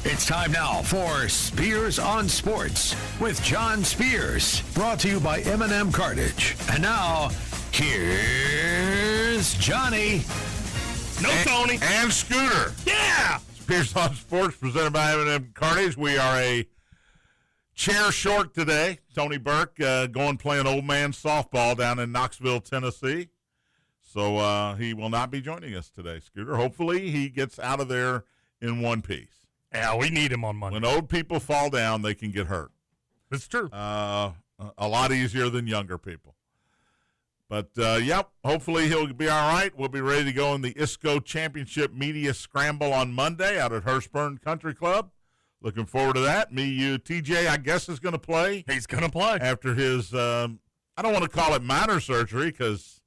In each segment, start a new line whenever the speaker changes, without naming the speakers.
It's time now for Spears on Sports with John Spears, brought to you by M&M Cartage. And now, here's Johnny.
Tony.
And Scooter.
Yeah!
Spears on Sports presented by M&M Cartage. We are a chair short today. Tony Burke going playing old man softball down in Knoxville, Tennessee. So he will not be joining us today, Scooter. Hopefully he gets out of there in one piece.
Yeah, we need him on Monday.
When old people fall down, they can get hurt.
That's true.
A lot easier than younger people. But, yep, hopefully he'll be all right. We'll be ready to go in the ISCO Championship Media Scramble on Monday out at Hurstburn Country Club. Looking forward to that. Me, you, TJ, I guess, is going to play.
He's going to play.
After his, I don't want to call it minor surgery because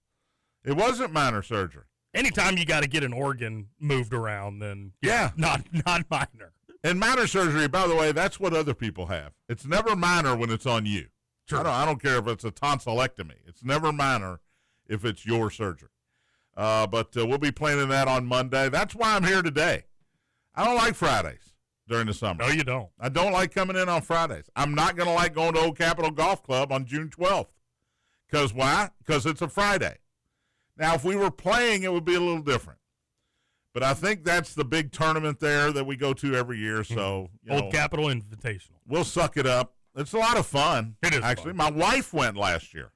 it wasn't minor surgery.
Anytime you got to get an organ moved around, then
yeah,
not minor.
And minor surgery, by the way, that's what other people have. It's never minor when it's on you.
Sure.
I don't care if it's a tonsillectomy. It's never minor if it's your surgery. But we'll be planning that on Monday. That's why I'm here today. I don't like Fridays during the summer.
No, you don't.
I don't like coming in on Fridays. I'm not going to like going to Old Capitol Golf Club on June 12th. Because why? Because it's a Friday. Now, if we were playing, it would be a little different. But I think that's the big tournament there that we go to every year. So
Old Capitol Invitational.
We'll suck it up. It's a lot of fun.
It is
actually.
Fun.
My wife went last year.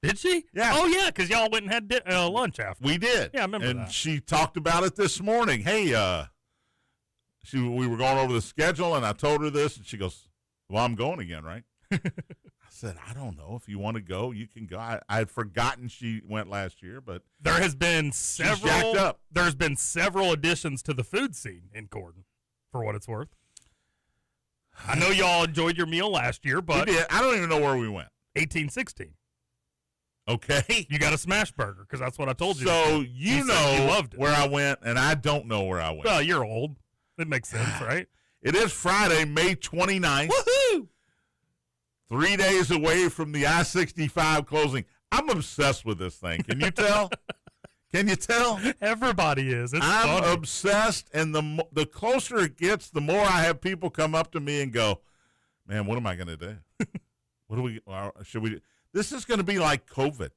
Did she?
Yeah.
Oh, yeah, because y'all went and had lunch after.
We did.
Yeah, I remember
and
that.
She talked about it this morning. Hey, we were going over the schedule, and I told her this, and she goes, well, I'm going again, right? I said, I don't know. If you want to go, you can go. I had forgotten she went last year, but
there has been
she's jacked up.
There's been several additions to the food scene in Gordon, for what it's worth. I know y'all enjoyed your meal last year, but
we did. I don't even know where we went.
1816.
Okay.
You got a smash burger because that's what I told you.
So
you know
loved where I went, and I don't know where I went.
Well, you're old. It makes sense, right?
It is Friday, May 29th.
Woohoo!
3 days away from the I-65 closing. I'm obsessed with this thing. Can you tell? Can you tell?
Everybody is.
I'm
funny.
obsessed, and the closer it gets, the more I have people come up to me and go, man, what am I going to do? Should we? This is going to be like COVID.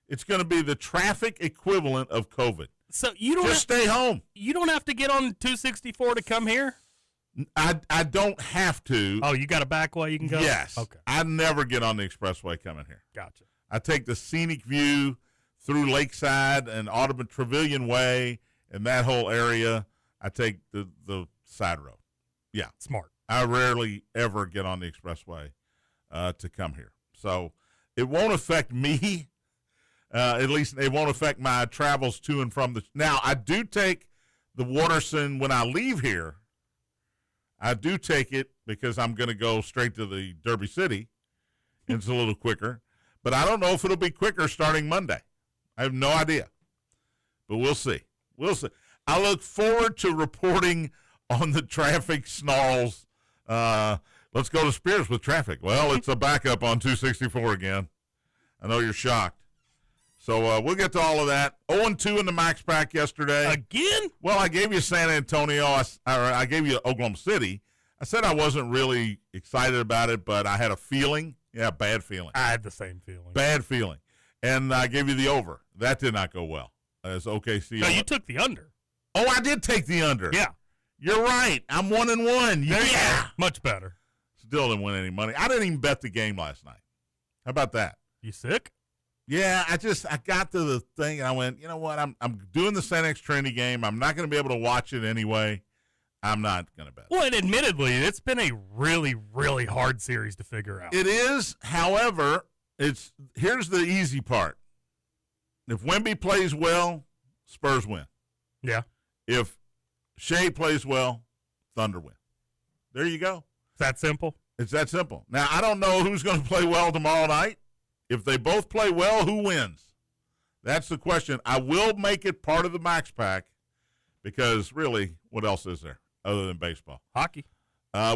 It's going to be the traffic equivalent of COVID.
So you don't
just stay home.
You don't have to get on 264 to come here?
I don't have to.
Oh, you got a back way you can go?
Yes.
Okay.
I never get on the expressway coming here.
Gotcha.
I take the scenic view through Lakeside and Audubon Trevilian Way and that whole area. I take the side road. Yeah.
Smart.
I rarely ever get on the expressway to come here. So it won't affect me. At least it won't affect my travels to and from the. Now, I do take the Waterson when I leave here. I do take it because I'm going to go straight to the Derby City. It's a little quicker. But I don't know if it'll be quicker starting Monday. I have no idea. But we'll see. We'll see. I look forward to reporting on the traffic snarls. Let's go to Spears with traffic. Well, it's a backup on 264 again. I know you're shocked. So we'll get to all of that. 0-2 in the Max Pack yesterday.
Again?
Well, I gave you San Antonio. I gave you Oklahoma City. I said I wasn't really excited about it, but I had a feeling. Yeah, bad feeling.
I had the same feeling.
Bad feeling. And I gave you the over. That did not go well. As OKC.
No, you took the under.
Oh, I did take the under.
Yeah.
You're right. I'm 1-1. Yeah.
Much better.
Still didn't win any money. I didn't even bet the game last night. How about that?
You sick?
Yeah, I got to the thing and I went, you know what? I'm doing the San X Trinity game. I'm not going to be able to watch it anyway. I'm not going to bet.
Well, and admittedly, it's been a really, really hard series to figure out.
It is. However, here's the easy part. If Wemby plays well, Spurs win.
Yeah.
If Shea plays well, Thunder win. There you go.
It's that simple?
It's that simple. Now, I don't know who's going to play well tomorrow night. If they both play well, who wins? That's the question. I will make it part of the Max Pack because, really, what else is there other than baseball?
Hockey.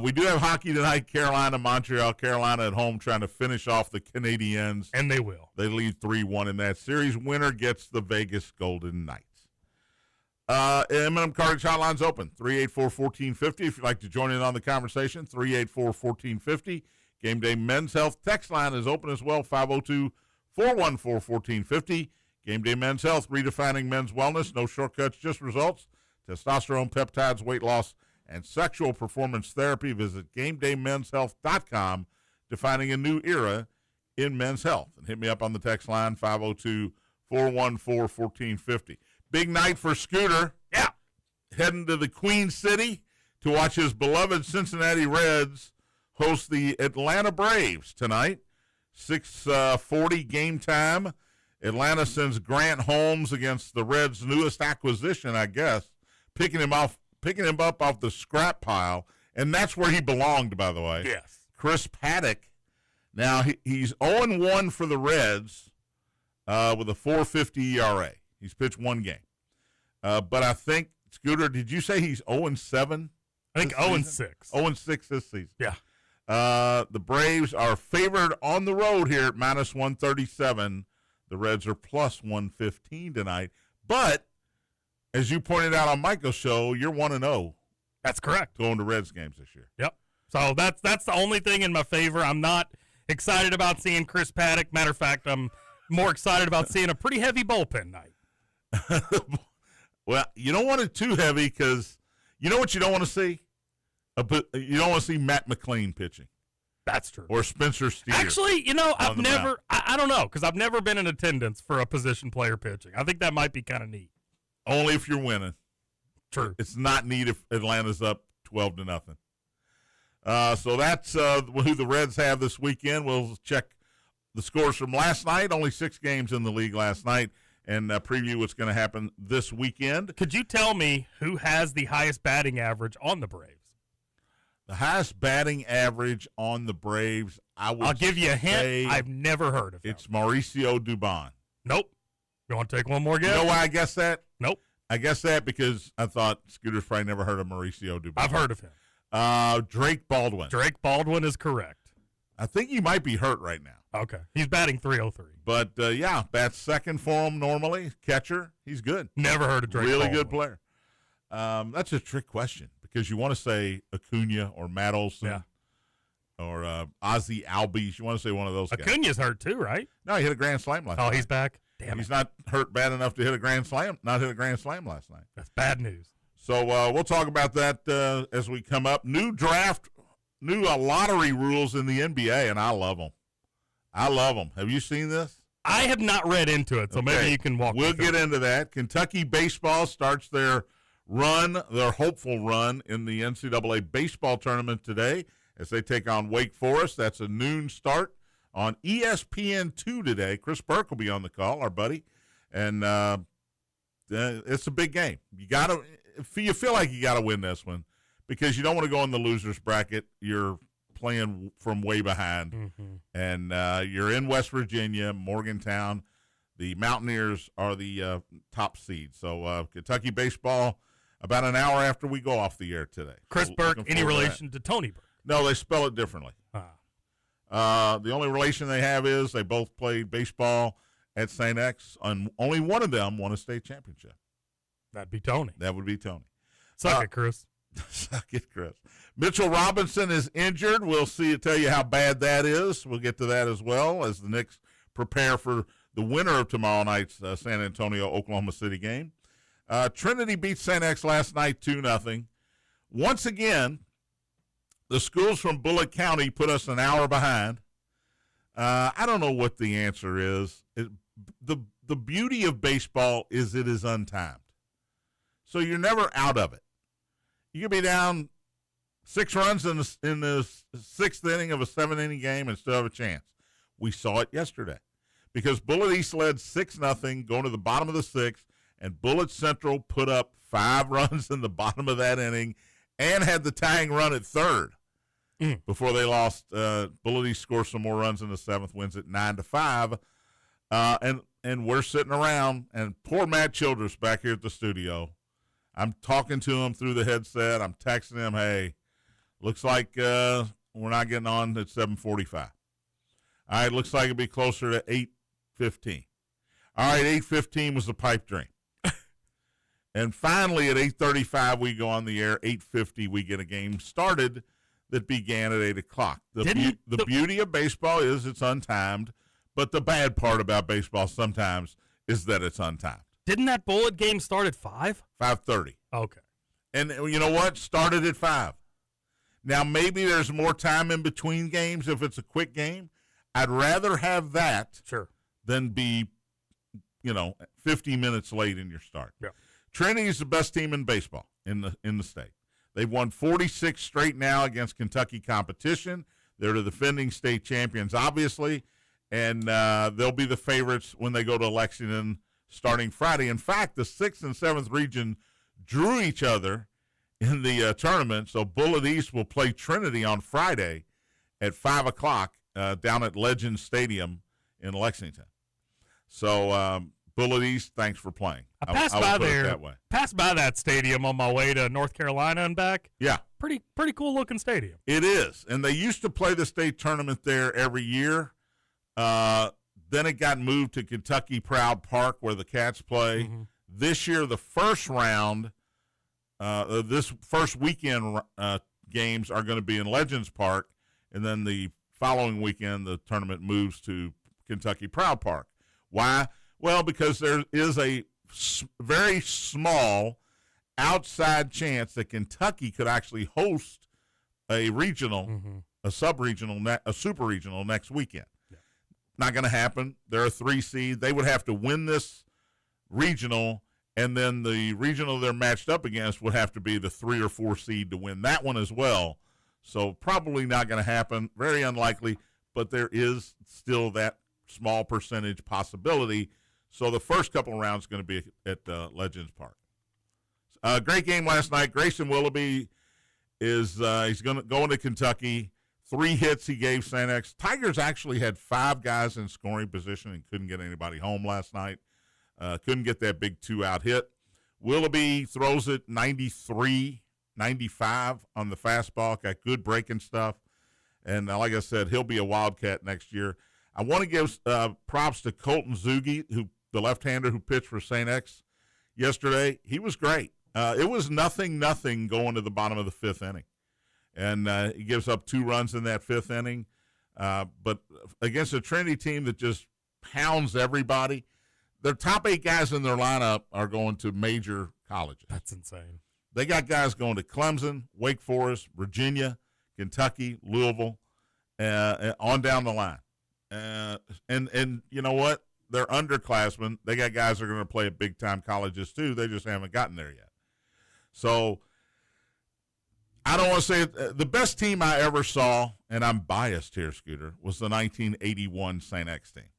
We do have hockey tonight, Carolina, Montreal. Carolina at home trying to finish off the Canadiens.
And they will.
They lead 3-1 in that series. Winner gets the Vegas Golden Knights. M&M Cartage Hotline's open, 384-1450. If you'd like to join in on the conversation, 384-1450. Game Day Men's Health text line is open as well, 502-414-1450. Game Day Men's Health, redefining men's wellness. No shortcuts, just results. Testosterone, peptides, weight loss, and sexual performance therapy. Visit GameDayMen'sHealth.com, defining a new era in men's health. And hit me up on the text line, 502-414-1450. Big night for Scooter.
Yeah.
Heading to the Queen City to watch his beloved Cincinnati Reds host the Atlanta Braves tonight. 6:40 game time. Atlanta sends Grant Holmes against the Reds' newest acquisition, I guess, picking him up off the scrap pile, and that's where he belonged, by the way.
Yes.
Chris Paddock. Now he's 0-1 for the Reds with a 4.50 ERA. He's pitched one game. But I think, Scooter, did you say he's 0-7?
I think 0-6.
0-6 this season.
Yeah.
The Braves are favored on the road here at -137. The Reds are +115 tonight. But, as you pointed out on Michael's show, you're 1-0
That's correct.
going to Reds games this year.
Yep. So that's the only thing in my favor. I'm not excited about seeing Chris Paddock. Matter of fact, I'm more excited about seeing a pretty heavy bullpen night.
Well, you don't want it too heavy because you know what you don't want to see? You don't want to see Matt McLean pitching.
That's true.
Or Spencer Steer.
Actually, I've never, I don't know, because I've never been in attendance for a position player pitching. I think that might be kind of neat.
Only if you're winning.
True.
It's not neat if Atlanta's up 12-0. So that's who the Reds have this weekend. We'll check the scores from last night. Only 6 games in the league last night, and preview what's going to happen this weekend.
Could you tell me who has the highest batting average on the Braves?
The highest batting average on the Braves,
I'll give you a hint. I've never heard of him.
It's Mauricio Dubon.
Nope. You want to take one more guess?
You know why I guess that?
Nope.
I guess that because I thought Scooter's probably never heard of Mauricio Dubon.
I've heard of him.
Drake Baldwin.
Drake Baldwin is correct.
I think he might be hurt right now.
Okay. He's batting .303.
But, yeah, bats second for him normally. Catcher, he's good.
Never heard of Drake
Really
Baldwin.
good player. That's a trick question because you want to say Acuna or Matt Olson or Ozzie Albies. You want to say one of those guys.
Acuna's hurt too, right?
No, he hit a grand slam last night.
Oh, he's back? Damn
He's
it.
not hurt bad enough to hit a grand slam last night.
That's bad news.
So we'll talk about that as we come up. New lottery rules in the NBA, and I love them. Have you seen this?
I have not read into it, so maybe you can walk me
We'll
through
get
it.
into that. Kentucky baseball starts their hopeful run in the NCAA baseball tournament today as they take on Wake Forest. That's a noon start on ESPN2 today. Chris Burke will be on the call, our buddy, and it's a big game. You feel like you got to win this one because you don't want to go in the loser's bracket. You're playing from way behind, and you're in West Virginia, Morgantown. The Mountaineers are the top seed. So Kentucky baseball about an hour after we go off the air today.
Chris Burke, any relation to Tony Burke?
No, they spell it differently. The only relation they have is they both played baseball at St. X, and only one of them won a state championship.
That'd be Tony.
That would be Tony.
Suck it, Chris.
Suck it, Chris. Mitchell Robinson is injured. We'll tell you how bad that is. We'll get to that as well as the Knicks prepare for the winner of tomorrow night's San Antonio-Oklahoma City game. Trinity beat St. X last night 2-0. Once again, the schools from Bullitt County put us an hour behind. I don't know what the answer is. The beauty of baseball is it is untimed. So you're never out of it. You can be down 6 runs in the 6th inning of a 7-inning game and still have a chance. We saw it yesterday because Bullitt East led 6-0 going to the bottom of the 6th, and Bullitt Central put up 5 runs in the bottom of that inning and had the tying run at 3rd before they lost. Bullitt East scores some more runs in the 7th, wins it 9-5. And we're sitting around, and poor Matt Childress back here at the studio. I'm talking to him through the headset. I'm texting him, hey, looks like we're not getting on at 7:45. All right, looks like it'll be closer to 8:15. All right, 8:15 was the pipe dream. And finally, at 8:35, we go on the air. 8:50, we get a game started that began at 8 o'clock. The beauty of baseball is it's untimed, but the bad part about baseball sometimes is that it's untimed.
Didn't that Bullet game start at 5?
5:30.
Okay.
And you know what? Started at 5. Now, maybe there's more time in between games if it's a quick game. I'd rather have that than be, 50 minutes late in your start.
Yeah.
Trinity is the best team in baseball in the state. They've won 46 straight now against Kentucky competition. They're the defending state champions, obviously, and they'll be the favorites when they go to Lexington starting Friday. In fact, the 6th and 7th region drew each other in the tournament, so Bullitt East will play Trinity on Friday at 5 o'clock down at Legends Stadium in Lexington. So, Bullitt East, thanks for playing.
I passed by there. That way. Passed by that stadium on my way to North Carolina and back.
Yeah.
Pretty cool looking stadium.
It is. And they used to play the state tournament there every year. Then it got moved to Kentucky Proud Park where the Cats play. Mm-hmm. This year, the first round, this first weekend games are going to be in Legends Park. And then the following weekend, the tournament moves to Kentucky Proud Park. Why? Well, because there is a very small outside chance that Kentucky could actually host a regional, a sub-regional, a super-regional next weekend. Yeah. Not going to happen. They're a 3 seed. They would have to win this regional, and then the regional they're matched up against would have to be the 3 or 4 seed to win that one as well. So probably not going to happen. Very unlikely, but there is still that small percentage possibility. So the first couple of rounds is going to be at Legends Park. Great game last night. Grayson Willoughby is he's going to Kentucky. 3 hits he gave St. X. Tigers actually had 5 guys in scoring position and couldn't get anybody home last night. Couldn't get that big 2-out hit. Willoughby throws it 93, 95 on the fastball. Got good breaking stuff. And like I said, he'll be a Wildcat next year. I want to give props to Colton Zugi, the left-hander who pitched for St. X yesterday. He was great. It was 0-0 going to the bottom of the 5th inning. And he gives up 2 runs in that 5th inning. But against a Trinity team that just pounds everybody, their top 8 guys in their lineup are going to major colleges.
That's insane.
They got guys going to Clemson, Wake Forest, Virginia, Kentucky, Louisville, on down the line. And you know what? They're underclassmen. They got guys that are going to play at big-time colleges, too. They just haven't gotten there yet. So I don't want to say it. The best team I ever saw, and I'm biased here, Scooter, was the 1981 St. X team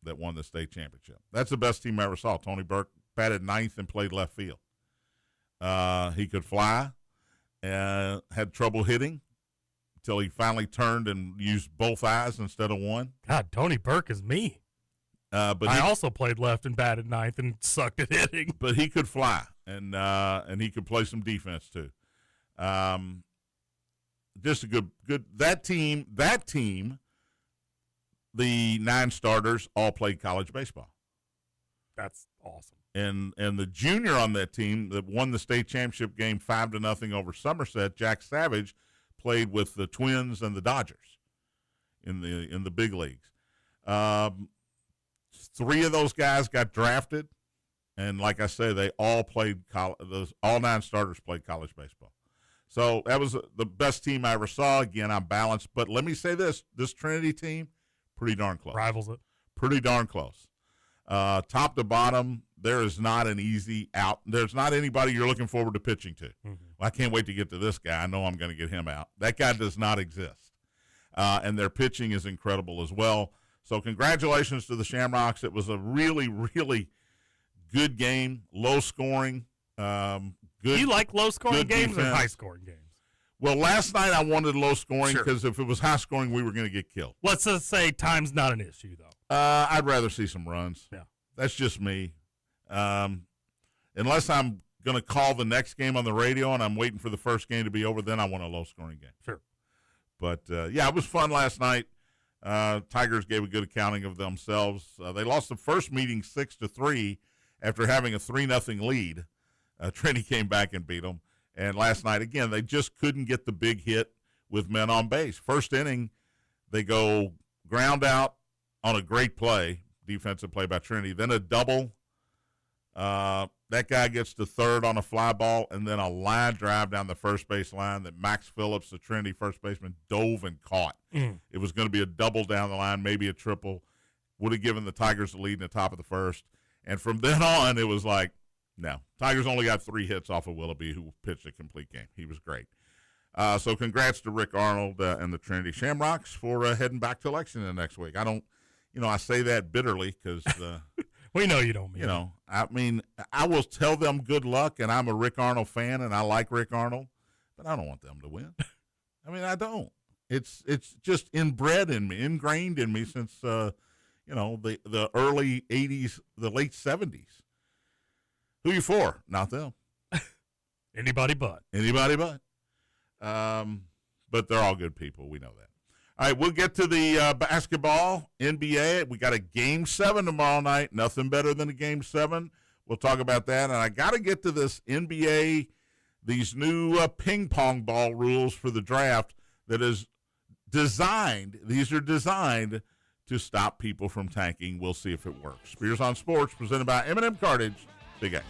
that won the state championship. That's the best team I ever saw. Tony Burke batted 9th and played left field. He could fly, had trouble hitting until he finally turned and used both eyes instead of one.
God, Tony Burke is me.
But
I also played left and batted 9th and sucked at hitting.
But he could fly, and he could play some defense too. Just a good. That team. The 9 starters all played college baseball.
That's awesome.
And the junior on that team that won the state championship game 5-0 over Somerset, Jack Savage, played with the Twins and the Dodgers in the big leagues. 3 of those guys got drafted, and like I say, they all played all 9 starters played college baseball. So that was the best team I ever saw. Again, I'm balanced, but let me say this Trinity team, pretty darn close.
Rivals it.
Pretty darn close. Top to bottom, there is not an easy out. There's not anybody you're looking forward to pitching to. Mm-hmm. Well, I can't wait to get to this guy. I know I'm going to get him out. That guy does not exist. And their pitching is incredible as well. So congratulations to the Shamrocks. It was a really, really good game, low scoring. Good.
You like low scoring games or high scoring games?
Well, last night I wanted low scoring because if it was high scoring, we were going to get killed.
Let's just say time's not an issue, though.
I'd rather see some runs.
Yeah.
That's just me. Unless I'm going to call the next game on the radio and I'm waiting for the first game to be over, then I want a low scoring game.
Sure.
But, yeah, it was fun last night. Tigers gave a good accounting of themselves. They lost the first meeting 6-3 after having a 3-0 lead. Trinity came back and beat them. And last night, again, they just couldn't get the big hit with men on base. First inning, they go ground out on a great play, defensive play by Trinity, then a double. That guy gets to third on a fly ball, and then a line drive down the first base line that Max Phillips, the Trinity first baseman, dove and caught. It was going to be a double down the line, maybe a triple. Would have given the Tigers the lead in the top of the first. And from then on, it was like, no. Tigers only got 3 hits off of Willoughby, who pitched a complete game. He was great. So congrats to Rick Arnold and the Trinity Shamrocks for heading back to Lexington next week. I say that bitterly because
we know you don't mean
I will tell them good luck, and I'm a Rick Arnold fan, and I like Rick Arnold, but I don't want them to win. I don't. It's just ingrained in me since the early 80s, the late 70s. Who you for? Not them.
Anybody but.
But they're all good people. We know that. All right, we'll get to the basketball, NBA. We got a Game 7 tomorrow night. Nothing better than a Game 7. We'll talk about that. And I got to get to this NBA, these new ping pong ball rules for the draft that is designed. These are designed to stop people from tanking. We'll see if it works. Spears on Sports, presented by M&M Cartage. Big X.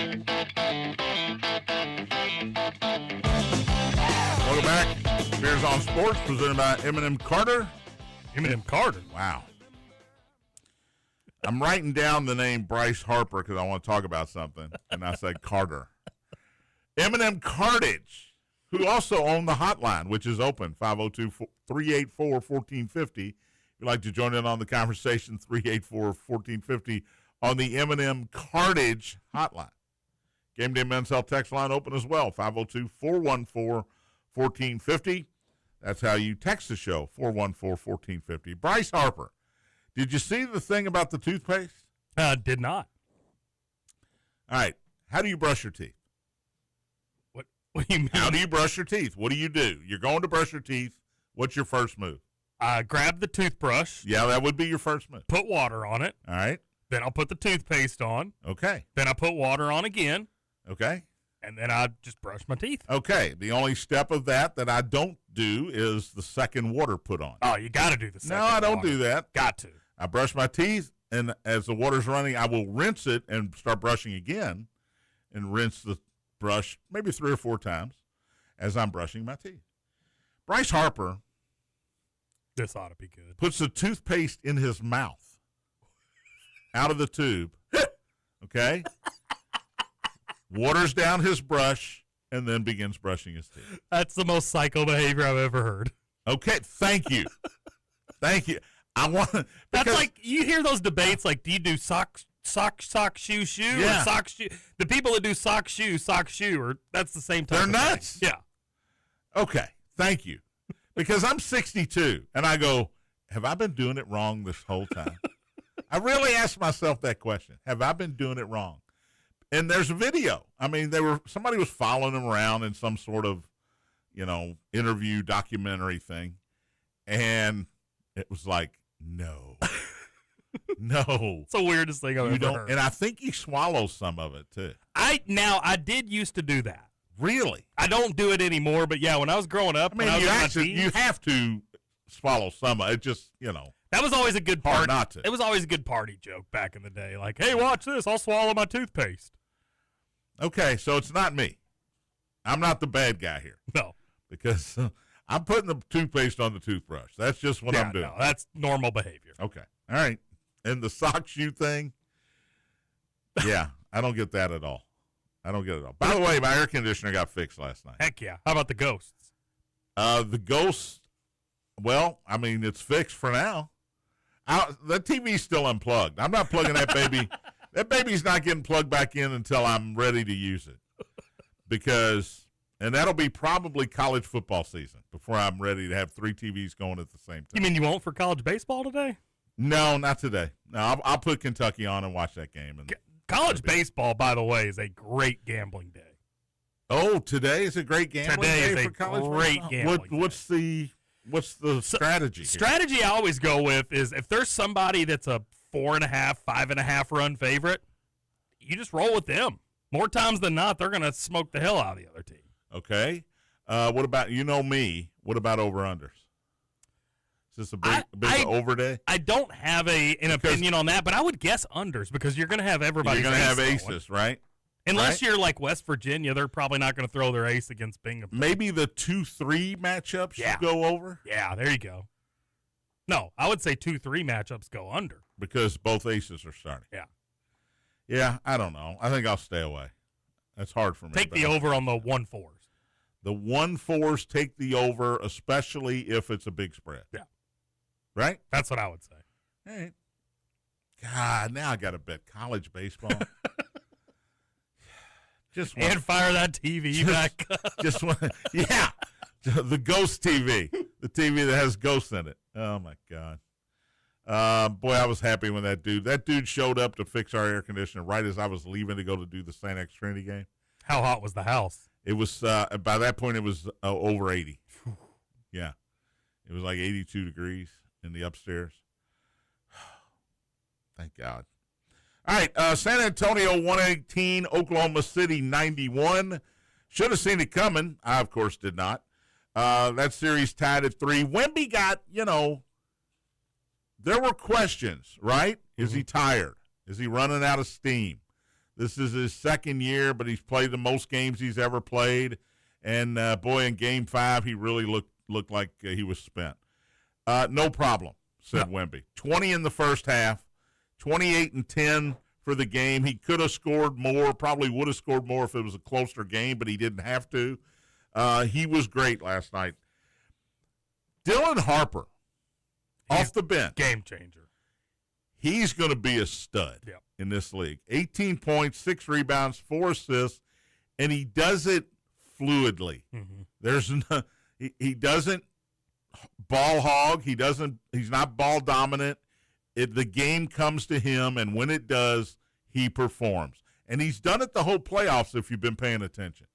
Welcome back. Spears on Sports, presented by Eminem Carter.
Eminem Carter.
Wow. I'm writing down the name Bryce Harper because I want to talk about something, and I said Carter. Eminem Cartage, who also owned the hotline, which is open, 502-384-1450. If you'd like to join in on the conversation, 384-1450 on the Eminem Cartage hotline. Gameday Men's Health text line open as well, 502-414-1450. That's how you text the show, 414-1450. Bryce Harper, did you see the thing about the toothpaste?
Did not.
All right, how do you brush your teeth?
What do you mean?
How do you brush your teeth? What do? You're going to brush your teeth. What's your first move?
Grab the toothbrush.
Yeah, that would be your first move.
Put water on it.
All right.
Then I'll put the toothpaste on.
Okay.
Then I put water on again.
Okay.
And then I just brush my teeth.
Okay. The only step of that I don't do is the second water put on.
Oh, you got to do the second
No, I don't
water.
do that.
Got to.
I brush my teeth, and as the water's running, I will rinse it and start brushing again and rinse the brush maybe 3 or 4 times as I'm brushing my teeth. Bryce Harper
This ought to be good.
puts the toothpaste in his mouth out of the tube, okay? Waters down his brush and then begins brushing his teeth.
That's the most psycho behavior I've ever heard.
Okay, thank you. Thank you. I want to.
That's like, you hear those debates, like, do you do sock, shoe,
Yeah.
or sock, shoe? The people that do sock, shoe, or that's the same type
They're
of
nuts.
thing. Yeah.
Okay, thank you. Because I'm 62, and I go, have I been doing it wrong this whole time? I really asked myself that question. Have I been doing it wrong? And there's a video. I mean, somebody was following him around in some sort of, interview documentary thing, and it was like, no. No.
It's the weirdest thing I've ever heard.
And I think he swallows some of it, too.
I did used to do that.
Really?
I don't do it anymore, but yeah, when I was growing up,
I mean, you have to swallow some of it. Just,
that was always a good
hard
party.
not to.
It was always a good party joke back in the day. Like, hey, watch this. I'll swallow my toothpaste.
Okay, so it's not me. I'm not the bad guy here.
No.
Because I'm putting the toothpaste on the toothbrush. That's just what I'm doing.
No, that's normal behavior.
Okay. All right. And the sock shoe thing, yeah, I don't get that at all. I don't get it at all. By the way, my air conditioner got fixed last night.
Heck yeah. How about the ghosts?
The ghost, well, I mean, it's fixed for now. The TV's still unplugged. I'm not plugging that baby. That baby's not getting plugged back in until I'm ready to use it. And that'll be probably college football season before I'm ready to have 3 TVs going at the same time.
You mean you won't for college baseball today?
No, not today. No, I'll put Kentucky on and watch that game. And
college baseball, by the way, is a great gambling day.
Oh, today is a great gambling day for college baseball?
Gambling
What's the strategy here?
Strategy I always go with is if there's somebody that's a 4.5, 5.5 run favorite, you just roll with them. More times than not, they're going to smoke the hell out of the other team.
Okay. What about, me, what about over-unders? Is this a big over day?
I don't have an opinion on that, but I would guess unders because you're going to have everybody.
You're going to have aces, right?
Unless you're like West Virginia, they're probably not going to throw their ace against Bingham.
Maybe the 2-3 matchups should go over?
Yeah, there you go. No, I would say 2-3 matchups go under.
Because both aces are starting.
Yeah.
Yeah, I don't know. I think I'll stay away. That's hard for me.
Take the over on the 1-4s.
The 1-4s take the over, especially if it's a big spread.
Yeah.
Right?
That's what I would say.
All right. God, now I got to bet college baseball.
And fire that TV back up.
Yeah. The ghost TV. The TV that has ghosts in it. Oh, my God. Boy, I was happy when that dude showed up to fix our air conditioner right as I was leaving to go to do the St. X Trinity game.
How hot was the house?
It was, by that point, it was over 80. Yeah. It was like 82 degrees in the upstairs. Thank God. All right, San Antonio 118, Oklahoma City 91. Should have seen it coming. I, of course, did not. That series tied at 3. Wemby got, there were questions, right? Is he tired? Is he running out of steam? This is his second year, but he's played the most games he's ever played. And, boy, in Game 5, he really looked like he was spent. No problem, said Wemby. 20 in the first half, 28 and 10 for the game. He could have scored more, probably would have scored more if it was a closer game, but he didn't have to. He was great last night. Dylan Harper, off the bench.
Game changer.
He's going to be a stud in this league. 18 points, 6 rebounds, 4 assists, and he does it fluidly. There's no, he doesn't ball hog. He's not ball dominant. The game comes to him, and when it does, he performs. And he's done it the whole playoffs if you've been paying attention.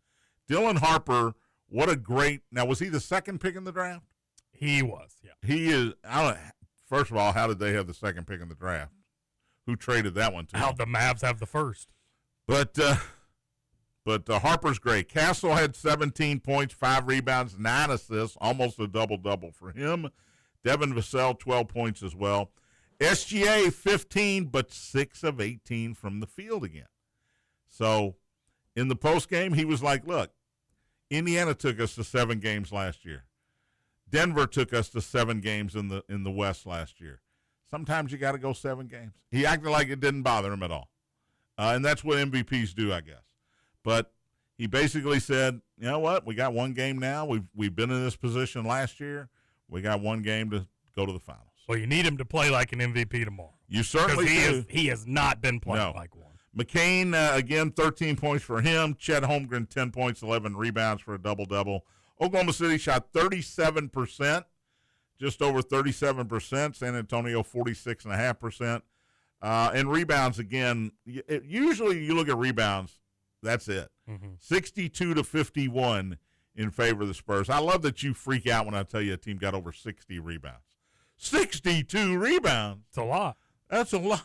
Dylan Harper, what a great – now, was he the second pick in the draft?
He was, yeah.
He is – first of all, how did they have the second pick in the draft? Who traded that one to
How
him?
the Mavs have the first.
But Harper's great. Castle had 17 points, 5 rebounds, 9 assists, almost a double-double for him. Devin Vassell, 12 points as well. SGA, 15, but 6 of 18 from the field again. So in the postgame, he was like, look, Indiana took us to 7 games last year. Denver took us to 7 games in the West last year. Sometimes you got to go 7 games. He acted like it didn't bother him at all. And that's what MVPs do, I guess. But he basically said, you know what, we got 1 game now. We've been in this position last year. We got 1 game to go to the finals.
Well, you need him to play like an MVP tomorrow.
You certainly do.
He has not been playing like one.
McCain, again, 13 points for him. Chet Holmgren, 10 points, 11 rebounds for a double-double. Oklahoma City shot 37%, just over 37%. San Antonio, 46.5%. And rebounds, again, usually you look at rebounds, that's it. 62-51 in favor of the Spurs. I love that you freak out when I tell you a team got over 60 rebounds. 62 rebounds.
It's a lot.
That's a lot.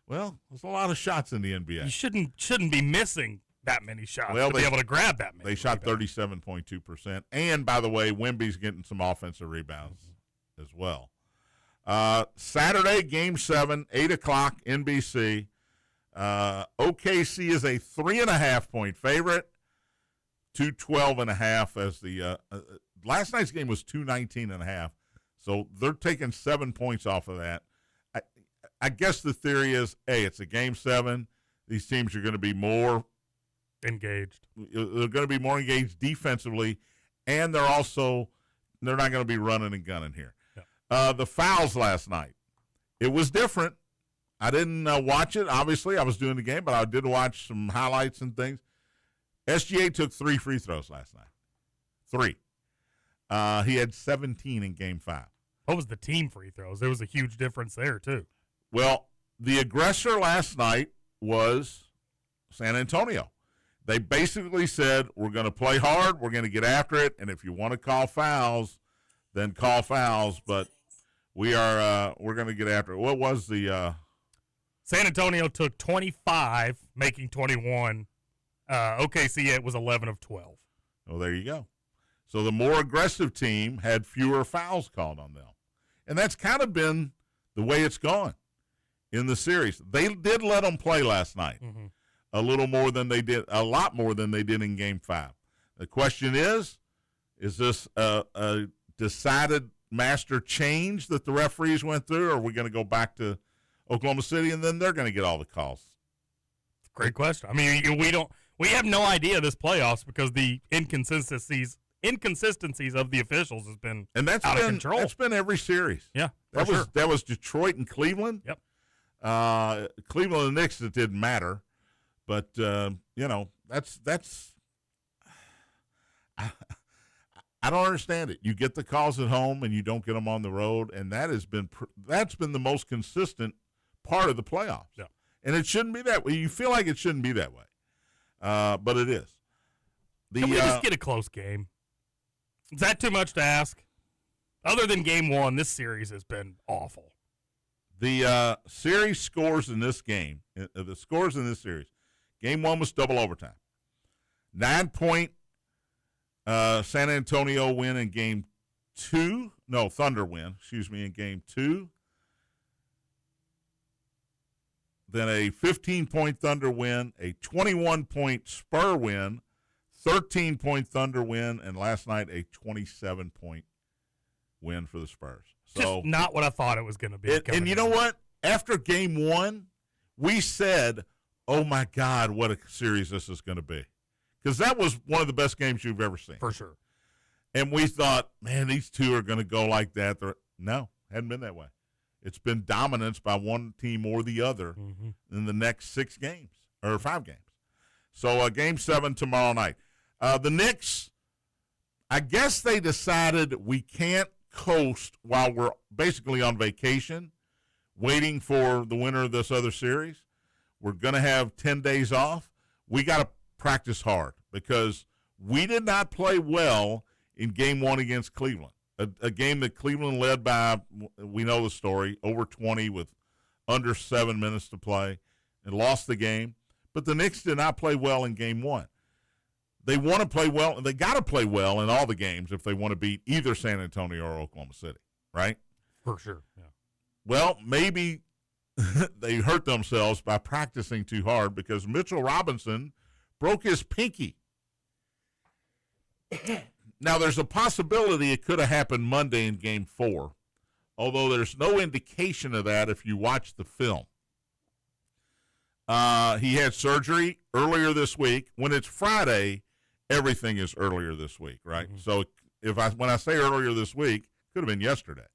Well, there's a lot of shots in the NBA.
You shouldn't be missing that many shots to be able to grab that many.
They shot 37.2%. And, by the way, Wemby's getting some offensive rebounds as well. Saturday, Game 7, 8 o'clock, NBC. OKC is a 3.5-point favorite. 212.5 as the last night's game was 219.5. So they're taking 7 points off of that. I guess the theory is, hey, it's a Game 7. These teams are going to be more
engaged.
They're going to be more engaged defensively, and they're not going to be running and gunning here. Yeah. The fouls last night, it was different. I didn't watch it. Obviously, I was doing the game, but I did watch some highlights and things. SGA took 3 free throws last night. 3. He had 17 in Game 5.
What was the team free throws? There was a huge difference there, too.
Well, the aggressor last night was San Antonio. They basically said, we're going to play hard, we're going to get after it, and if you want to call fouls, then call fouls, but we're going to get after it. What was the
San Antonio took 25, making 21. OKC, it was 11 of 12.
Oh, there you go. So the more aggressive team had fewer fouls called on them. And that's kind of been the way it's gone in the series. They did let them play last night a lot more than they did in Game 5. The question is this a decided master change that the referees went through, or are we going to go back to Oklahoma City and then they're going to get all the calls?
Great question. I mean, we have no idea this playoffs because the inconsistencies of the officials has been out of control. That's been every series.
Yeah, that was Detroit and Cleveland.
Yep.
Cleveland and the Knicks, it didn't matter, but that's. I don't understand it. You get the calls at home and you don't get them on the road, and that's been the most consistent part of the playoffs.
Yeah.
And it shouldn't be that way. You feel like it shouldn't be that way, but it is.
Can we just get a close game? Is that too much to ask? Other than Game 1, this series has been awful.
The series scores in this game, the scores in this series, Game 1 was double overtime. 9-point San Antonio win in Game 2. No, Thunder win, in Game 2. then a 15-point Thunder win, a 21-point Spur win, 13-point Thunder win, and last night a 27-point win for the Spurs. So
just not what I thought it was going to be.
And you know what? After game one, we said, oh, my God, what a series this is going to be. Because that was one of the best games you've ever seen.
For sure.
And we thought, man, these two are going to go like that. No, hadn't been that way. It's been dominance by one team or the other in the next 6 games or 5 games. So Game 7 tomorrow night. The Knicks, I guess they decided we can't coast while we're basically on vacation, waiting for the winner of this other series. We're going to have 10 days off. We got to practice hard because we did not play well in Game 1 against Cleveland, a game that Cleveland led by, we know the story, over 20 with under 7 minutes to play and lost the game. But the Knicks did not play well in Game 1. They want to play well, and they got to play well in all the games if they want to beat either San Antonio or Oklahoma City, right?
For sure, yeah.
Well, maybe they hurt themselves by practicing too hard because Mitchell Robinson broke his pinky. Now, there's a possibility it could have happened Monday in Game 4, although there's no indication of that if you watch the film. He had surgery earlier this week. When it's Friday, everything is earlier this week, right? So when I say earlier this week, it could have been yesterday.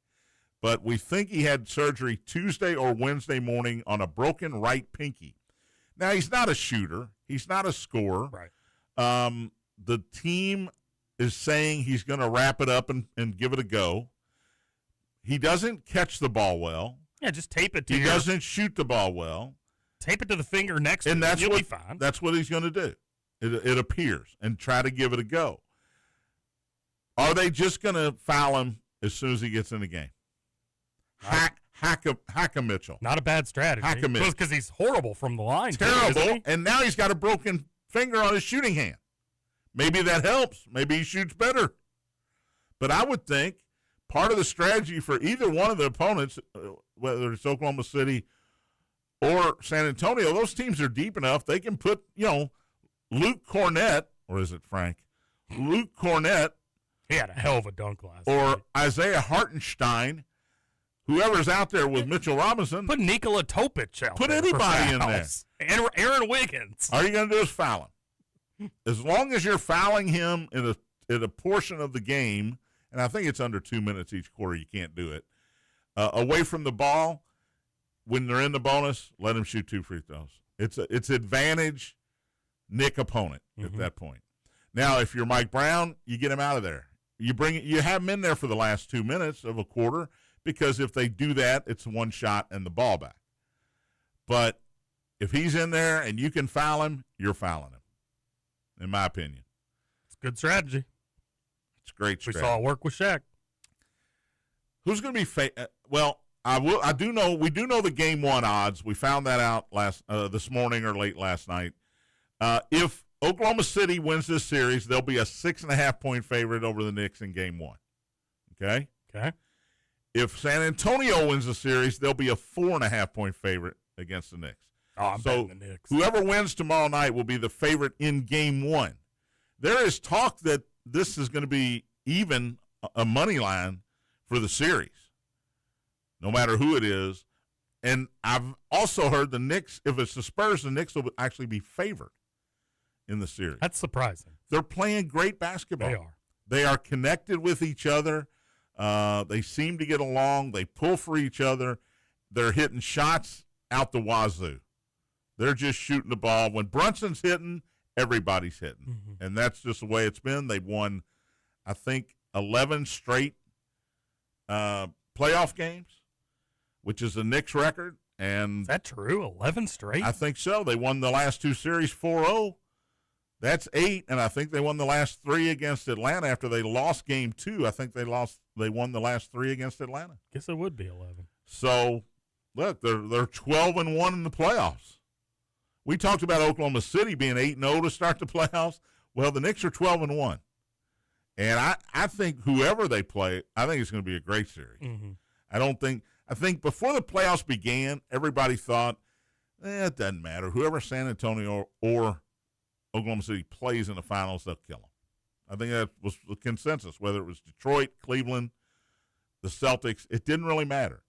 But we think he had surgery Tuesday or Wednesday morning on a broken right pinky. Now, he's not a shooter. He's not a scorer.
Right.
The team is saying he's going to wrap it up and give it a go. He doesn't catch the ball well.
Yeah, just tape it to
He doesn't shoot the ball well.
Tape it to the finger next to him. You'll be fine.
That's what he's going to do. It appears, and try to give it a go. Are they just going to foul him as soon as he gets in the game? Hack a Mitchell.
Not a bad strategy.
Hack a Mitchell.
Because he's horrible from the line.
Terrible,
too,
and now he's got a broken finger on his shooting hand. Maybe that helps. Maybe he shoots better. But I would think part of the strategy for either one of the opponents, whether it's Oklahoma City or San Antonio, those teams are deep enough they can put, Luke Cornett, or is it Frank? Luke Cornett.
He had a hell of a dunk last
or
night.
Isaiah Hartenstein, whoever's out there with Mitchell Robinson.
Put Nikola Topic out
Put
there.
anybody in there.
And Aaron Wiggins.
All you're going to do is foul him. As long as you're fouling him in a portion of the game, and I think it's under 2 minutes each quarter, you can't do it, away from the ball, when they're in the bonus, let him shoot 2 free throws. It's advantage Nick opponent at that point. Now, if you're Mike Brown, you get him out of there. You have him in there for the last 2 minutes of a quarter, because if they do that, it's one shot and the ball back. But if he's in there and you can foul him, you're fouling him, in my opinion.
It's good strategy.
It's great strategy.
We saw it work with Shaq.
Who's going to be well, we do know the Game 1 odds. We found that out this morning or late last night. If Oklahoma City wins this series, they'll be a 6.5-point favorite over the Knicks in Game 1. Okay?
Okay.
If San Antonio wins the series, they'll be a 4.5-point favorite against the Knicks.
Oh, I'm betting the Knicks.
Whoever wins tomorrow night will be the favorite in Game 1. There is talk that this is going to be even a money line for the series, no matter who it is. And I've also heard the Knicks, if it's the Spurs, the Knicks will actually be favored in the series.
That's surprising.
They're playing great basketball.
They are.
They are connected with each other. They seem to get along. They pull for each other. They're hitting shots out the wazoo. They're just shooting the ball. When Brunson's hitting, everybody's hitting. And that's just the way it's been. They've won, I think, 11 straight playoff games, which is a Knicks record. And
is that true? 11 straight?
I think so. They won the last 2 series 4-0. That's 8, and I think they won the last 3 against Atlanta after they lost Game 2. I think they won the last 3 against Atlanta.
Guess it would be 11.
So, look, they're 12-1 in the playoffs. We talked about Oklahoma City being 8-0 to start the playoffs. Well, the Knicks are 12-1. And I think whoever they play, I think it's going to be a great series. I think before the playoffs began, everybody thought It doesn't matter. Whoever San Antonio or Oklahoma City plays in the finals, they'll kill them. I think that was the consensus, whether it was Detroit, Cleveland, the Celtics. It didn't really matter.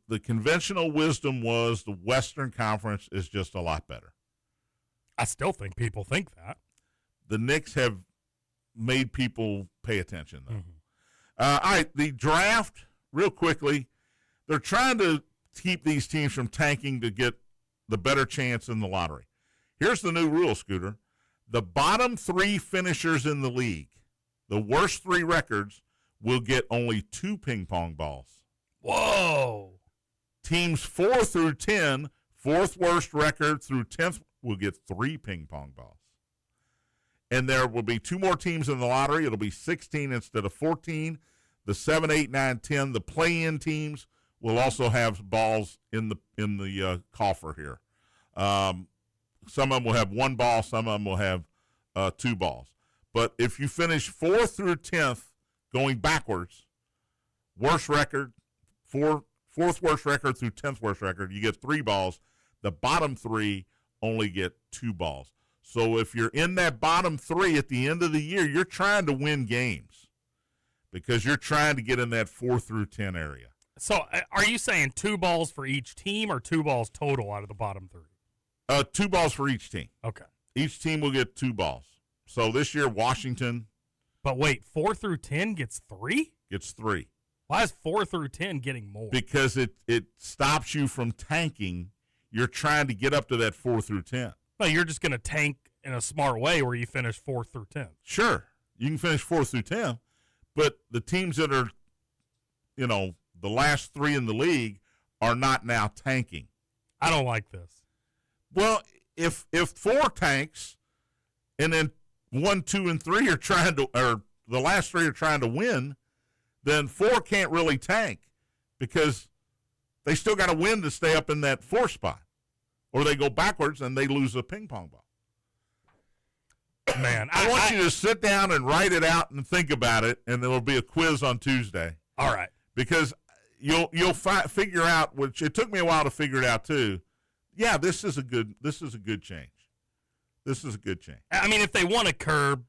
The conventional wisdom was the Western Conference is just a lot better.
I still think people think that.
The Knicks have made people pay attention, though.
Mm-hmm.
All right, the draft, real quickly, they're trying to keep these teams from tanking to get the better chance in the lottery. Here's the new rule, Scooter. The bottom 3 finishers in the league, the worst 3 records, will get only 2 ping pong balls.
Whoa.
Teams 4 through 10, fourth worst record through 10th, will get 3 ping pong balls. And there will be 2 more teams in the lottery. It'll be 16 instead of 14. The 7, 8, 9, 10, the play-in teams will also have balls in the coffer here. Some of them will have 1 ball. Some of them will have 2 balls. But if you finish 4th through 10th, going backwards, worst record, 4th worst record through 10th worst record, you get 3 balls. The bottom 3 only get 2 balls. So if you're in that bottom 3 at the end of the year, you're trying to win games because you're trying to get in that 4 through 10 area.
So are you saying 2 balls for each team or 2 balls total out of the bottom 3?
2 balls for each team.
Okay.
Each team will get 2 balls. So this year, Washington.
But wait, 4 through 10 gets 3?
Gets 3.
Why is 4 through 10 getting more?
Because it stops you from tanking. You're trying to get up to that 4 through 10.
No, you're just going to tank in a smart way where you finish 4 through 10.
Sure. You can finish 4 through 10. But the teams that are, the last 3 in the league are not now tanking.
I don't like this.
Well, if 4 tanks and then 1, 2, and 3 are trying to, or the last 3 are trying to win, then 4 can't really tank because they still got to win to stay up in that 4 spot. Or they go backwards and they lose a ping pong ball.
Man,
I want you to sit down and write it out and think about it, and there will be a quiz on Tuesday.
All right.
Because you'll figure out, which it took me a while to figure it out too. Yeah, this is a good change. This is a good change.
I mean, if they want to curb,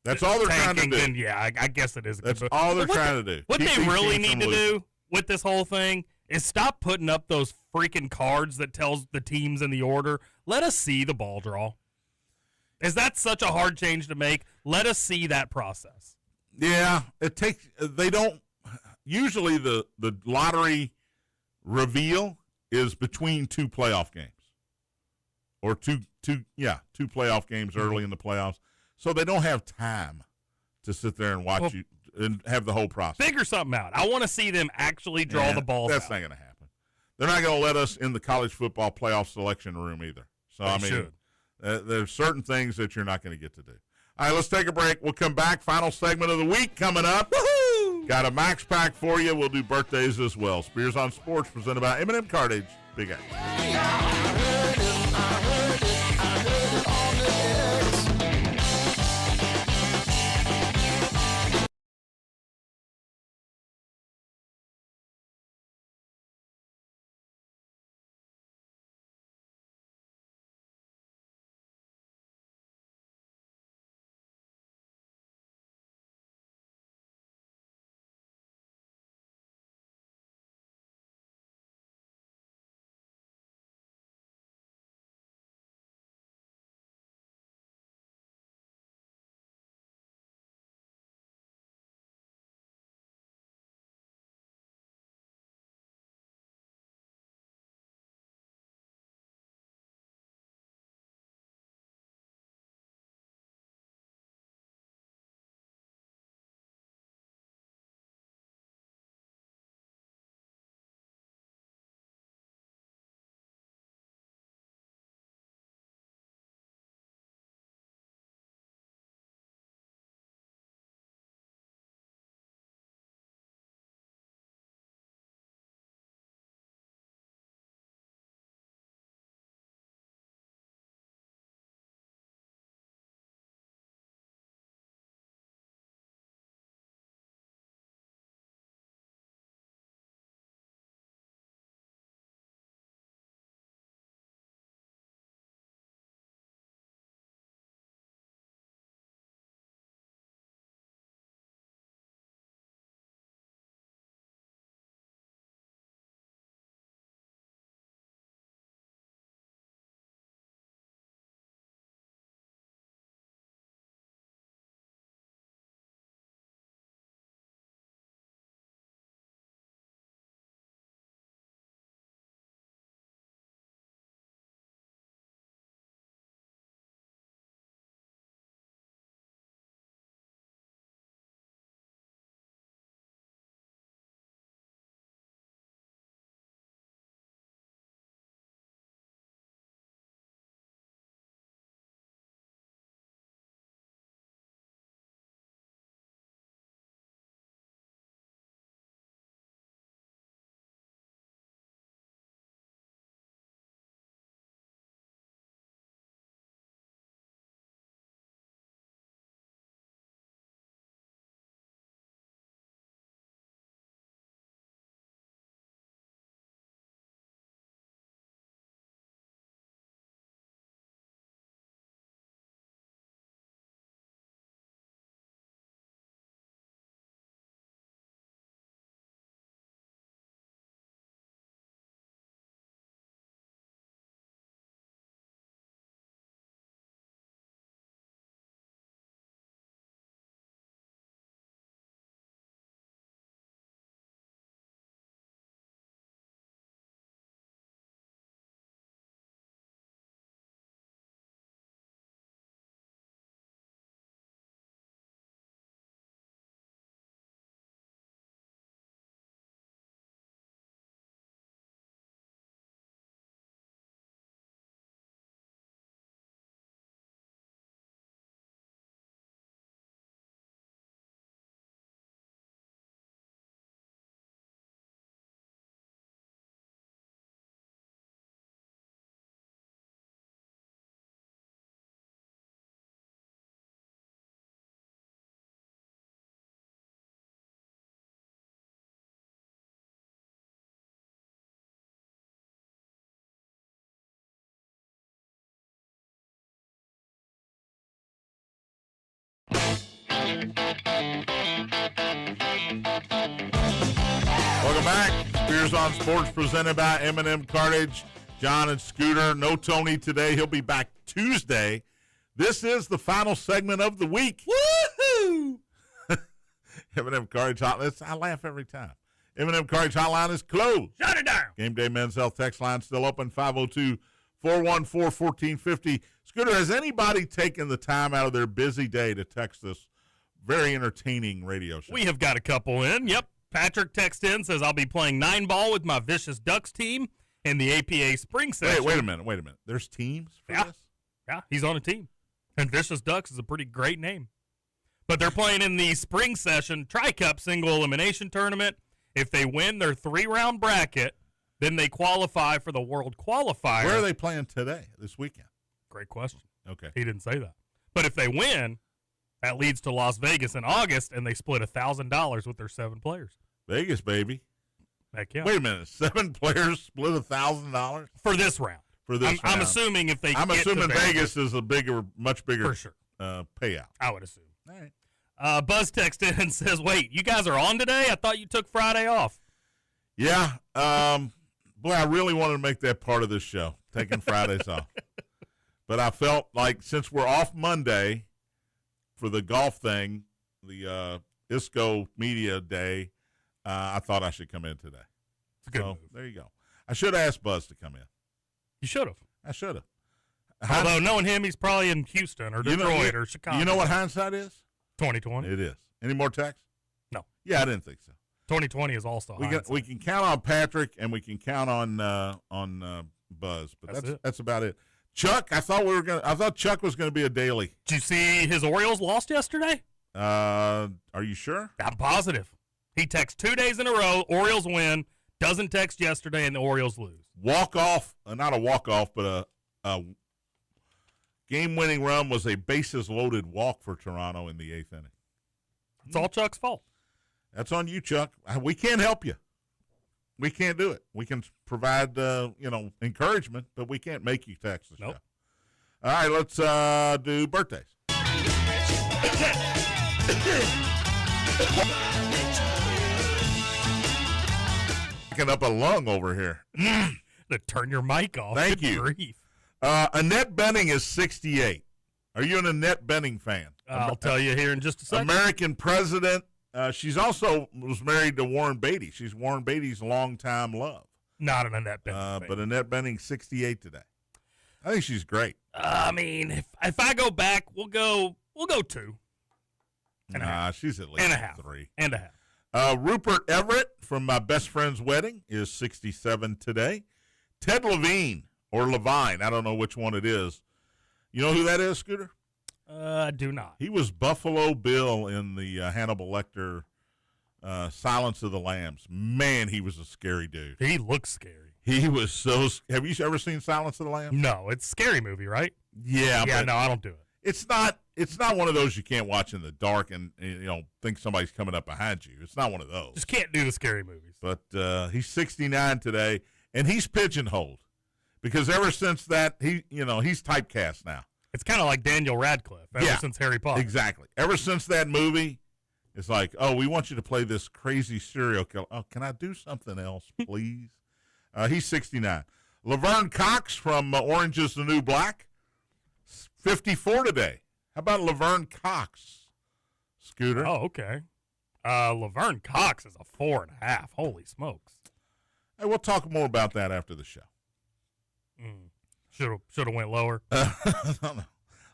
that's all they're trying to do.
Then yeah, I guess it is.
That's all they're trying to do.
What they really need to do with this whole thing is stop putting up those freaking cards that tells the teams in the order. Let us see the ball draw. Is that such a hard change to make? Let us see that process.
Yeah, they don't. Usually the lottery reveal is between 2 playoff games. Or two playoff games early in the playoffs. So they don't have time to sit there and watch you and have the whole process.
Figure something out. I want to see them actually draw the balls
That's
out.
not going to happen. They're not going to let us in the college football playoff selection room either. So, there's certain things that you're not going to get to do. All right, let's take a break. We'll come back. Final segment of the week coming up. Woohoo! Got a max pack for you. We'll do birthdays as well. Spears on Sports presented by M&M Cartage. Big A. Spears on Sports presented by M&M Cartage. John and Scooter. No Tony today. He'll be back Tuesday. This is the final segment of the week.
Woohoo!
M&M Cartage Hotline. I laugh every time. M&M Cartage Hotline is closed.
Shut it down.
Gameday Men's Health text line still open, 502-414-1450. Scooter, has anybody taken the time out of their busy day to text this very entertaining radio show?
We have got a couple in. Yep. Patrick texts in, says, I'll be playing 9-ball with my Vicious Ducks team in the APA spring session.
Wait a minute. There's teams for this?
Yeah, he's on a team. And Vicious Ducks is a pretty great name. But they're playing in the spring session Tri-Cup single elimination tournament. If they win their 3-round bracket, then they qualify for the World Qualifier.
Where are they playing today, this weekend?
Great question.
Okay.
He didn't say that. But if they win, that leads to Las Vegas in August, and they split $1,000 with their 7 players.
Vegas, baby.
Heck yeah.
Wait a minute. 7 players split $1,000?
For this round. I'm assuming if they
I'm
get
assuming
to
Vegas is a much bigger
for sure.
Payout.
I would assume.
All right.
Buzz texted in and says, wait, you guys are on today? I thought you took Friday off.
Yeah. Boy, I really wanted to make that part of this show, taking Fridays off. But I felt like since we're off Monday for the golf thing, the ISCO Media Day, I thought I should come in today.
It's a good move.
There you go. I should have asked Buzz to come in.
You should have.
I should have.
Although knowing him, he's probably in Houston or Detroit or Chicago.
You know what hindsight is?
2020.
It is. Any more texts?
No.
Yeah, I didn't think so.
2020 is also hindsight.
We can count on Patrick and we can count on Buzz, but that's about it. Chuck, I thought Chuck was gonna be a daily.
Did you see his Orioles lost yesterday?
Are you sure?
I'm positive. He texts 2 days in a row. Orioles win. Doesn't text yesterday, and the Orioles lose.
Walk off, not a walk off, but a game-winning run was a bases-loaded walk for Toronto in the 8th inning.
It's all Chuck's fault.
That's on you, Chuck. We can't help you. We can't do it. We can provide, encouragement, but we can't make you text the show. All right, let's do birthdays. Picking up a lung over here.
To turn your mic off.
Thank
Good
you.
grief.
Annette Bening is 68. Are you an Annette Bening fan?
I'll tell you here in just a second.
American president. She's also was married to Warren Beatty. She's Warren Beatty's longtime love.
Not an Annette Bening fan.
But Annette Bening, 68 today. I think she's great.
I mean, if I go back, we'll go 2. And a half.
She's at least
and a half.
3.
And a half.
Rupert Everett from My Best Friend's Wedding is 67 today. Ted Levine, or Levine, I don't know which one it is. You know who that is, Scooter?
I do not.
He was Buffalo Bill in the Hannibal Lecter Silence of the Lambs. Man, he was a scary dude.
He looks scary.
He was so. Have you ever seen Silence of the Lambs?
No, it's a scary movie, right?
Yeah.
Yeah,
but
no, I don't do it.
It's not one of those you can't watch in the dark and think somebody's coming up behind you. It's not one of those.
Just can't do the scary movies.
But he's 69 today, and he's pigeonholed because ever since that he's typecast now.
It's kind of like Daniel Radcliffe ever since Harry Potter.
Exactly. Ever since that movie, it's like, oh, we want you to play this crazy serial killer. Oh, can I do something else, please? He's 69. Laverne Cox from Orange is the New Black, 54 today. How about Laverne Cox, Scooter?
Oh, okay. Laverne Cox is a 4.5. Holy smokes.
Hey, we'll talk more about that after the show.
Should have went lower.
No.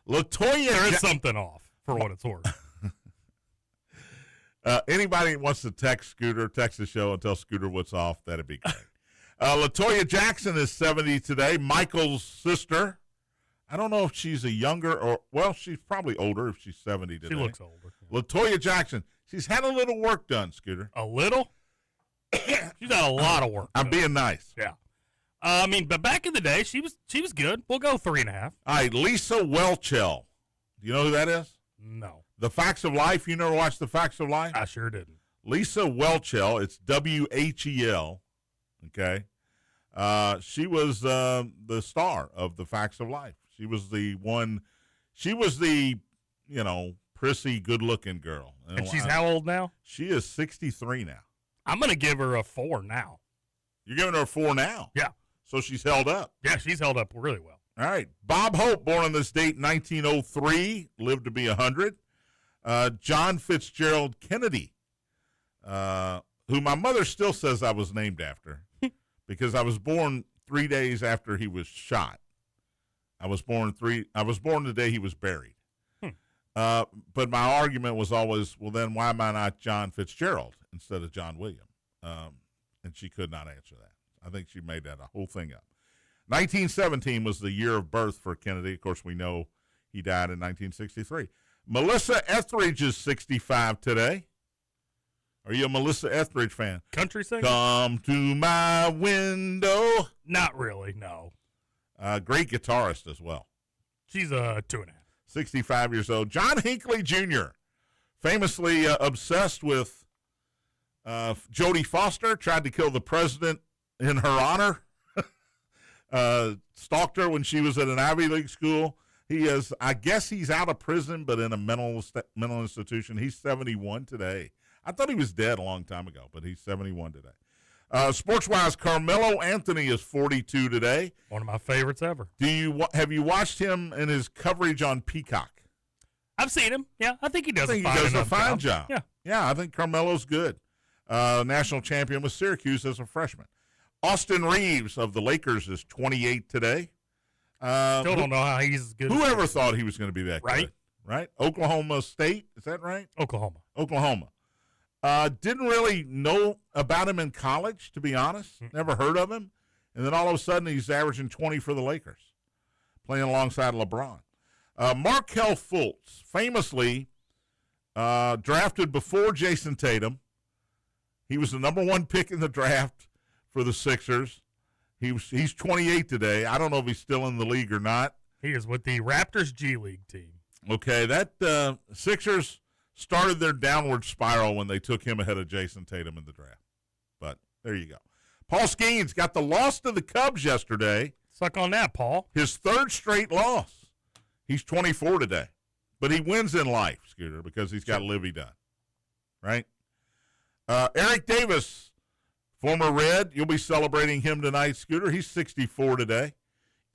Latoya,
there is something off for what it's worth.
Anybody that wants to text Scooter, text the show and tell Scooter what's off, that'd be great. Latoya Jackson is 70 today. Michael's sister. I don't know if she's a younger she's probably older if she's 70 today.
She looks older.
Latoya Jackson. She's had a little work done, Scooter.
A little? She's had a lot of work.
I'm being nice.
Yeah. But back in the day, she was good. We'll go 3.5.
All right, Lisa Welchel. Do you know who that is?
No.
The Facts of Life. You never watched The Facts of Life?
I sure didn't.
Lisa Welchel. It's Whel. Okay. She was the star of The Facts of Life. She was the one. She was the, prissy, good-looking girl.
And she's how old now?
She is 63 now.
I'm going to give her a 4 now.
You're giving her a 4 now.
Yeah.
So she's held up.
Yeah, she's held up really well.
All right. Bob Hope, born on this date in 1903, lived to be 100. John Fitzgerald Kennedy, who my mother still says I was named after because I was born 3 days after he was shot. I was born the day he was buried. But my argument was always, well, then why am I not John Fitzgerald instead of John William? And she could not answer that. I think she made that a whole thing up. 1917 was the year of birth for Kennedy. Of course, we know he died in 1963. Melissa Etheridge is 65 today. Are you a Melissa Etheridge fan?
Country singer?
Come to my window.
Not really, no.
Great guitarist as well.
She's a 2.5.
65 years old. John Hinckley Jr., famously obsessed with Jodie Foster, tried to kill the president in her honor. Stalked her when she was at an Ivy League school. He is, I guess he's out of prison, but in a mental institution. He's 71 today. I thought he was dead a long time ago, but he's 71 today. Sports-wise, Carmelo Anthony is 42 today.
One of my favorites ever.
Have you watched him in his coverage on Peacock?
I've seen him. Yeah, I think he does a
fine job.
Yeah,
I think Carmelo's good. National champion with Syracuse as a freshman. Austin Reeves of the Lakers is 28 today.
Still don't know how he's as good.
Whoever thought he was going to be that good? Right? Oklahoma State, is that right?
Oklahoma.
Didn't really know about him in college, to be honest. Never heard of him. And then all of a sudden he's averaging 20 for the Lakers, playing alongside LeBron. Markelle Fultz, famously drafted before Jason Tatum. He was the number 1 pick in the draft for the Sixers. He's 28 today. I don't know if he's still in the league or not.
He is with the Raptors G League team.
Okay, that Sixers started their downward spiral when they took him ahead of Jason Tatum in the draft. But there you go. Paul Skeens got the loss to the Cubs yesterday.
Suck on that, Paul.
His 3rd straight loss. He's 24 today. But he wins in life, Scooter, because he's got Livy done. Right? Eric Davis, former Red. You'll be celebrating him tonight, Scooter. He's 64 today.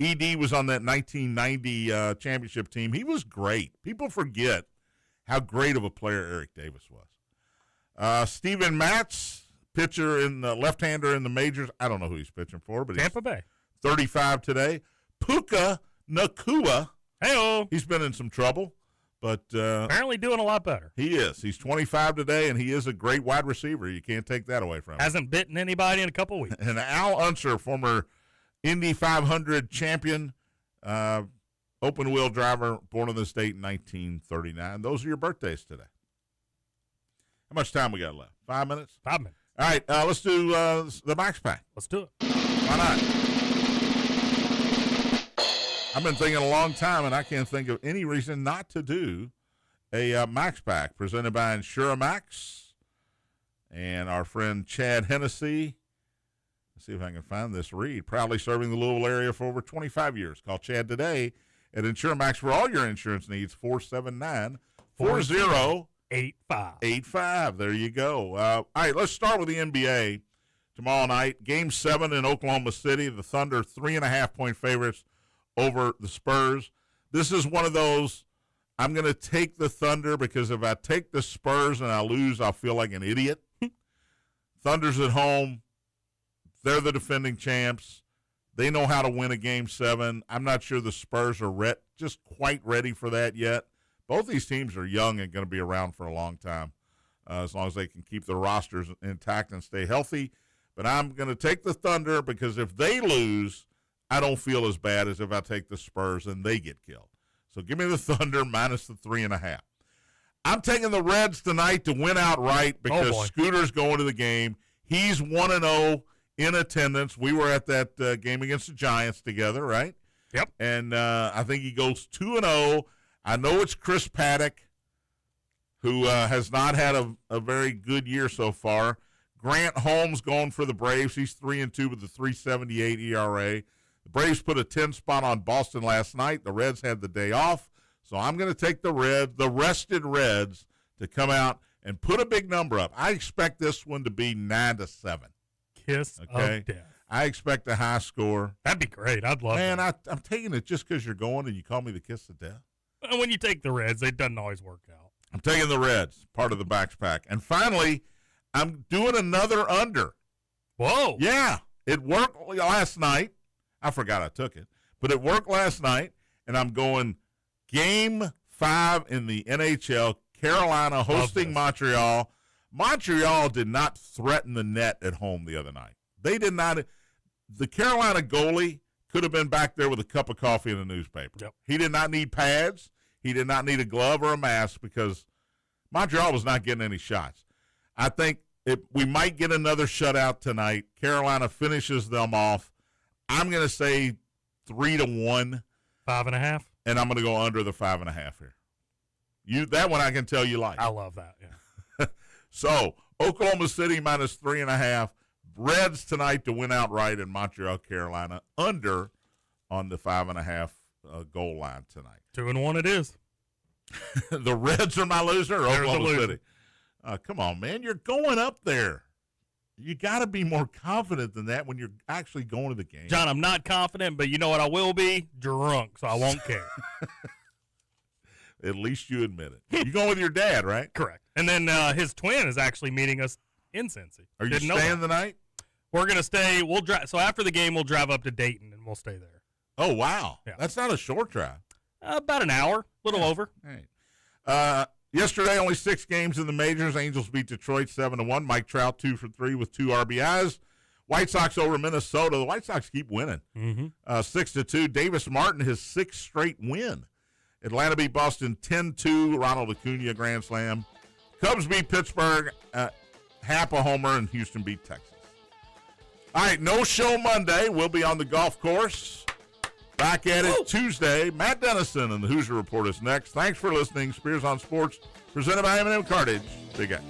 ED was on that 1990 championship team. He was great. People forget how great of a player Eric Davis was. Steven Matz, pitcher in the left-hander in the majors. I don't know who he's pitching for, but
Tampa Bay.
35 today. Puka Nakua.
Hey-oh.
He's been in some trouble, but
apparently doing a lot better.
He is. He's 25 today, and he is a great wide receiver. You can't take that away from him.
Hasn't bitten anybody in a couple weeks.
And Al Unser, former Indy 500 champion, open-wheel driver, born on this date in 1939. Those are your birthdays today. How much time we got left? 5 minutes?
5 minutes.
All right, let's do the Max Pack.
Let's do it.
Why not? I've been thinking a long time, and I can't think of any reason not to do a Max Pack presented by InsuraMax and our friend Chad Hennessy. Let's see if I can find this read. Proudly serving the Louisville area for over 25 years. Call Chad today at InsuraMax for all your insurance needs, 479-4085. There you go. All right, let's start with the NBA tomorrow night. Game 7 in Oklahoma City. The Thunder 3.5-point favorites over the Spurs. This is one of those, I'm going to take the Thunder because if I take the Spurs and I lose, I'll feel like an idiot. Thunder's at home. They're the defending champs. They know how to win a Game 7. I'm not sure the Spurs are just quite ready for that yet. Both these teams are young and going to be around for a long time, as long as they can keep their rosters intact and stay healthy. But I'm going to take the Thunder because if they lose, I don't feel as bad as if I take the Spurs and they get killed. So give me the Thunder minus the 3.5. I'm taking the Reds tonight to win outright because Scooter's going to the game. He's 1-0 in attendance. We were at that game against the Giants together, right?
Yep.
And I think he goes 2-0. I know it's Chris Paddock, who has not had a very good year so far. Grant Holmes going for the Braves. He's 3-2 with a 3.78 ERA. The Braves put a 10 spot on Boston last night. The Reds had the day off. So I'm going to take the rested Reds, to come out and put a big number up. I expect this one to be 9-7.
kiss
Okay.
of death.
I expect a high score.
That'd be great. I'd love
Man,
that.
I'm taking it just because you're going and you call me the kiss of death.
And when you take the Reds, it doesn't always work out.
I'm taking the Reds, part of the backpack. And finally, I'm doing another under.
Whoa.
Yeah, it worked last night. I forgot I took it, but it worked last night, and I'm going Game 5 in the NHL, Carolina hosting Montreal. Montreal did not threaten the net at home the other night. They did not. The Carolina goalie could have been back there with a cup of coffee and a newspaper.
Yep.
He did not need pads. He did not need a glove or a mask because Montreal was not getting any shots. I think we might get another shutout tonight. Carolina finishes them off. I'm going to say 3-1.
5.5.
And I'm going to go under the 5.5 here. That one I can tell you like.
I love that. Yeah.
So Oklahoma City minus 3.5. Reds tonight to win outright in Montreal, Carolina. Under on the 5.5 goal line tonight.
2-1 it is.
The Reds are my loser. Or
There's
Oklahoma
a loser.
City. Come on, man. You're going up there. You got to be more confident than that when you're actually going to the game.
John, I'm not confident, but you know what I will be? Drunk, so I won't care.
At least you admit it. You going with your dad, right?
Correct. And then his twin is actually meeting us in Cincy.
Are you
Didn't know
staying
that.
the night?
We're going to stay. We'll drive. So after the game, we'll drive up to Dayton, and we'll stay there.
Oh, wow.
Yeah.
That's not a short drive.
About an hour, a little over.
All right. Yesterday, only 6 games in the majors. Angels beat Detroit 7-1. Mike Trout 2 for 3 with 2 RBIs. White Sox over Minnesota. The White Sox keep winning. 6-2. Davis Martin, his 6th straight win. Atlanta beat Boston 10-2. Ronald Acuna grand slam. Cubs beat Pittsburgh. Half a homer, and Houston beat Texas. All right, no show Monday. We'll be on the golf course. Back at it Tuesday. Matt Dennison and the Hoosier Report is next. Thanks for listening. Spears on Sports, presented by M&M Cartage. Big X.